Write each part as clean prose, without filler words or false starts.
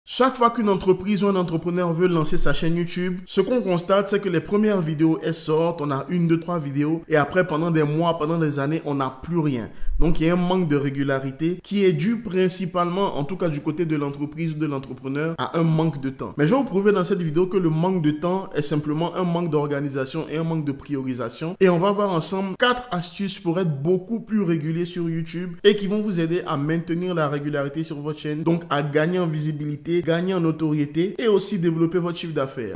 Chaque fois qu'une entreprise ou un entrepreneur veut lancer sa chaîne YouTube, ce qu'on constate, c'est que les premières vidéos, elles sortent, on a une, deux, trois vidéos, et après, pendant des mois, pendant des années, on n'a plus rien. Donc, il y a un manque de régularité qui est dû principalement, en tout cas du côté de l'entreprise ou de l'entrepreneur, à un manque de temps. Mais je vais vous prouver dans cette vidéo que le manque de temps est simplement un manque d'organisation et un manque de priorisation. Et on va voir ensemble 4 astuces pour être beaucoup plus régulier sur YouTube et qui vont vous aider à maintenir la régularité sur votre chaîne, donc à gagner en visibilité, gagner en notoriété et aussi développer votre chiffre d'affaires.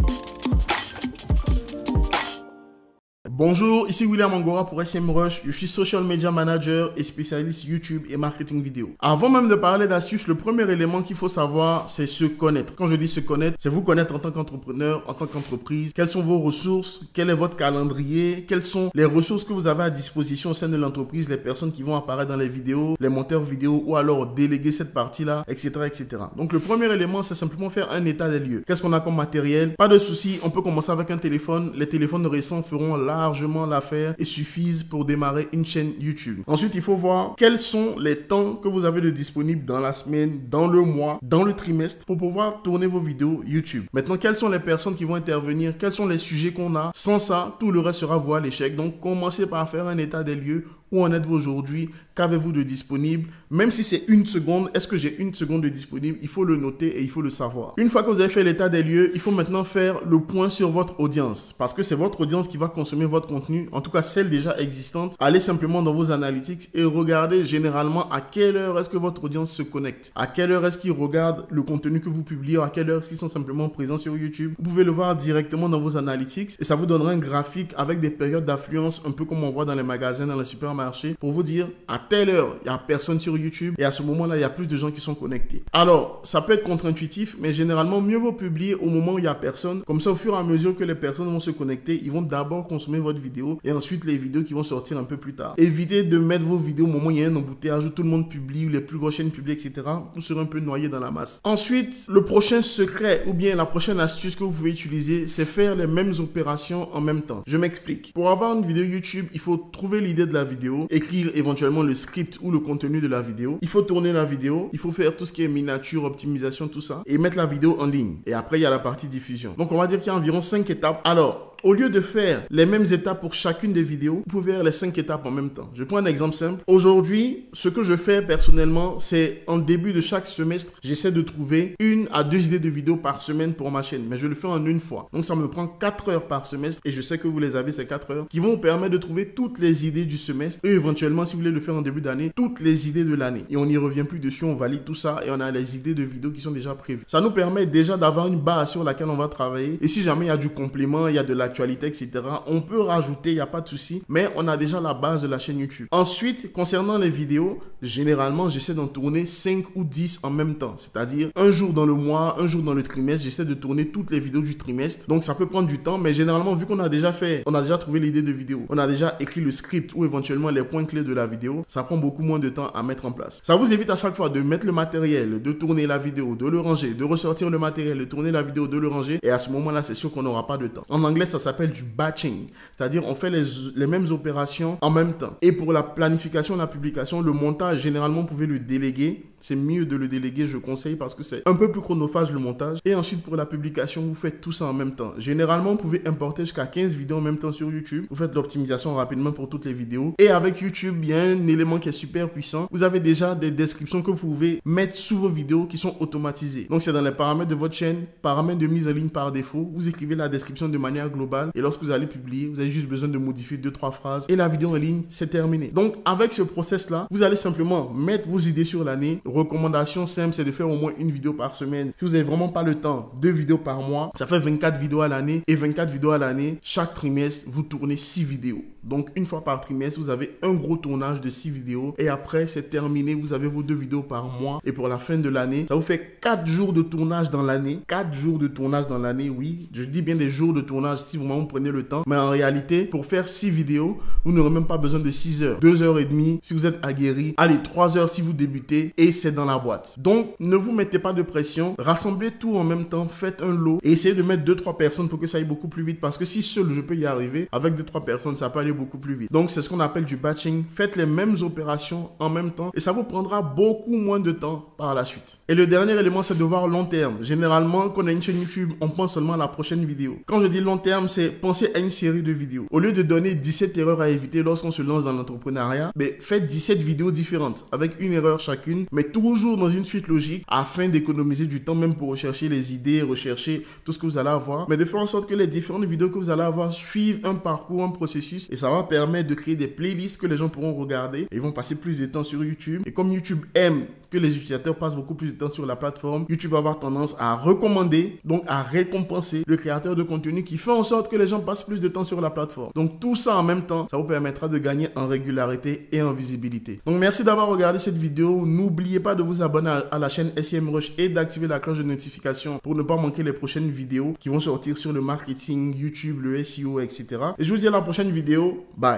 Bonjour, ici William Angora pour SEMrush. Je suis Social Media Manager et spécialiste YouTube et marketing vidéo. Avant même de parler d'astuces, le premier élément qu'il faut savoir, c'est se connaître. Quand je dis se connaître, c'est vous connaître en tant qu'entrepreneur, en tant qu'entreprise. Quelles sont vos ressources? Quel est votre calendrier? Quelles sont les ressources que vous avez à disposition au sein de l'entreprise? Les personnes qui vont apparaître dans les vidéos, les monteurs vidéo ou alors déléguer cette partie-là, etc., etc. Donc le premier élément, c'est simplement faire un état des lieux. Qu'est-ce qu'on a comme matériel? Pas de souci, on peut commencer avec un téléphone. Les téléphones récents feront largement l'affaire et suffisent pour démarrer une chaîne YouTube. Ensuite, il faut voir quels sont les temps que vous avez de disponibles dans la semaine, dans le mois, dans le trimestre pour pouvoir tourner vos vidéos YouTube. Maintenant, quelles sont les personnes qui vont intervenir? Quels sont les sujets qu'on a? Sans ça, tout le reste sera voué à l'échec. Donc, commencez par faire un état des lieux. Où en êtes-vous aujourd'hui? Qu'avez-vous de disponible? Même si c'est une seconde, est-ce que j'ai une seconde de disponible? Il faut le noter et il faut le savoir. Une fois que vous avez fait l'état des lieux, il faut maintenant faire le point sur votre audience. Parce que c'est votre audience qui va consommer votre contenu, en tout cas celle déjà existante. Allez simplement dans vos analytics et regardez généralement à quelle heure est-ce que votre audience se connecte. À quelle heure est-ce qu'ils regardent le contenu que vous publiez, à quelle heure est-ce qu'ils sont simplement présents sur YouTube. Vous pouvez le voir directement dans vos analytics et ça vous donnera un graphique avec des périodes d'affluence, un peu comme on voit dans les magasins, dans les supermarchés, pour vous dire à telle heure il n'y a personne sur YouTube et à ce moment là il y a plus de gens qui sont connectés. Alors ça peut être contre-intuitif, mais généralement mieux vaut publier au moment où il n'y a personne, comme ça au fur et à mesure que les personnes vont se connecter, ils vont d'abord consommer votre vidéo et ensuite les vidéos qui vont sortir un peu plus tard. Évitez de mettre vos vidéos au moment où il y a un embouteillage, où tout le monde publie, où les plus grosses chaînes publient, etc. Vous serez un peu noyé dans la masse. Ensuite, le prochain secret ou bien la prochaine astuce que vous pouvez utiliser, c'est faire les mêmes opérations en même temps. Je m'explique. Pour avoir une vidéo YouTube, il faut trouver l'idée de la vidéo, écrire éventuellement le script ou le contenu de la vidéo. Il faut tourner la vidéo, il faut faire tout ce qui est miniature, optimisation, tout ça, et mettre la vidéo en ligne. Et après, il y a la partie diffusion. Donc, on va dire qu'il y a environ 5 étapes. Alors, au lieu de faire les mêmes étapes pour chacune des vidéos, vous pouvez faire les 5 étapes en même temps. Je prends un exemple simple. Aujourd'hui, ce que je fais personnellement, c'est en début de chaque semestre, j'essaie de trouver 1 à 2 idées de vidéos par semaine pour ma chaîne. Mais je le fais en une fois. Donc, ça me prend 4 heures par semestre et je sais que vous les avez, ces 4 heures, qui vont vous permettre de trouver toutes les idées du semestre et éventuellement, si vous voulez le faire en début d'année, toutes les idées de l'année. Et on n'y revient plus dessus, on valide tout ça et on a les idées de vidéos qui sont déjà prévues. Ça nous permet déjà d'avoir une base sur laquelle on va travailler. Et si jamais il y a du complément, il y a de l'actualité, etc., on peut rajouter, il n'y a pas de souci, mais on a déjà la base de la chaîne YouTube. Ensuite, concernant les vidéos, généralement, j'essaie d'en tourner 5 ou 10 en même temps. C'est-à-dire, un jour dans le mois, un jour dans le trimestre, j'essaie de tourner toutes les vidéos du trimestre. Donc, ça peut prendre du temps, mais généralement, vu qu'on a déjà fait, on a déjà trouvé l'idée de vidéo, on a déjà écrit le script ou éventuellement les points clés de la vidéo, ça prend beaucoup moins de temps à mettre en place. Ça vous évite à chaque fois de mettre le matériel, de tourner la vidéo, de le ranger, de ressortir le matériel, de tourner la vidéo, de le ranger, et à ce moment-là, c'est sûr qu'on n'aura pas de temps. En anglais, ça s'appelle du batching, c'est-à-dire on fait les mêmes opérations en même temps. Et pour la planification, la publication, le montage, généralement, vous pouvez le déléguer. C'est mieux de le déléguer, je conseille, parce que c'est un peu plus chronophage le montage. Et ensuite, pour la publication, vous faites tout ça en même temps. Généralement, vous pouvez importer jusqu'à 15 vidéos en même temps sur YouTube. Vous faites l'optimisation rapidement pour toutes les vidéos. Et avec YouTube, il y a un élément qui est super puissant. Vous avez déjà des descriptions que vous pouvez mettre sous vos vidéos qui sont automatisées. Donc, c'est dans les paramètres de votre chaîne, paramètres de mise en ligne par défaut. Vous écrivez la description de manière globale. Et lorsque vous allez publier, vous avez juste besoin de modifier 2-3 phrases. Et la vidéo en ligne, c'est terminé. Donc, avec ce process-là, vous allez simplement mettre vos idées sur l'année. Recommandation simple, c'est de faire au moins une vidéo par semaine. Si vous n'avez vraiment pas le temps, 2 vidéos par mois, ça fait 24 vidéos à l'année. Et 24 vidéos à l'année, chaque trimestre, vous tournez 6 vidéos. Donc, une fois par trimestre, vous avez un gros tournage de 6 vidéos. Et après, c'est terminé. Vous avez vos 2 vidéos par mois. Et pour la fin de l'année, ça vous fait 4 jours de tournage dans l'année. 4 jours de tournage dans l'année, oui. Je dis bien des jours de tournage. Si si vraiment vous prenez le temps. Mais en réalité, pour faire 6 vidéos, vous n'aurez même pas besoin de 6 heures. 2 heures et demie si vous êtes aguerri. Allez, 3 heures si vous débutez et c'est dans la boîte. Donc, ne vous mettez pas de pression. Rassemblez tout en même temps. Faites un lot et essayez de mettre 2-3 personnes pour que ça aille beaucoup plus vite. Parce que si seul je peux y arriver, avec 2-3 personnes, ça peut aller beaucoup plus vite. Donc, c'est ce qu'on appelle du batching. Faites les mêmes opérations en même temps et ça vous prendra beaucoup moins de temps par la suite. Et le dernier élément, c'est de voir long terme. Généralement, quand on a une chaîne YouTube, on pense seulement à la prochaine vidéo. Quand je dis long terme, c'est penser à une série de vidéos. Au lieu de donner 17 erreurs à éviter lorsqu'on se lance dans l'entrepreneuriat, faites 17 vidéos différentes avec une erreur chacune, mais toujours dans une suite logique afin d'économiser du temps même pour rechercher les idées, rechercher tout ce que vous allez avoir, mais de faire en sorte que les différentes vidéos que vous allez avoir suivent un parcours, un processus et ça va permettre de créer des playlists que les gens pourront regarder et ils vont passer plus de temps sur YouTube. Et comme YouTube aime que les utilisateurs passent beaucoup plus de temps sur la plateforme, YouTube va avoir tendance à recommander, donc à récompenser le créateur de contenu qui fait en sorte que les gens passent plus de temps sur la plateforme. Donc tout ça en même temps, ça vous permettra de gagner en régularité et en visibilité. Donc merci d'avoir regardé cette vidéo. N'oubliez pas de vous abonner à la chaîne SEMrush et d'activer la cloche de notification pour ne pas manquer les prochaines vidéos qui vont sortir sur le marketing, YouTube, le SEO, etc. Et je vous dis à la prochaine vidéo. Bye!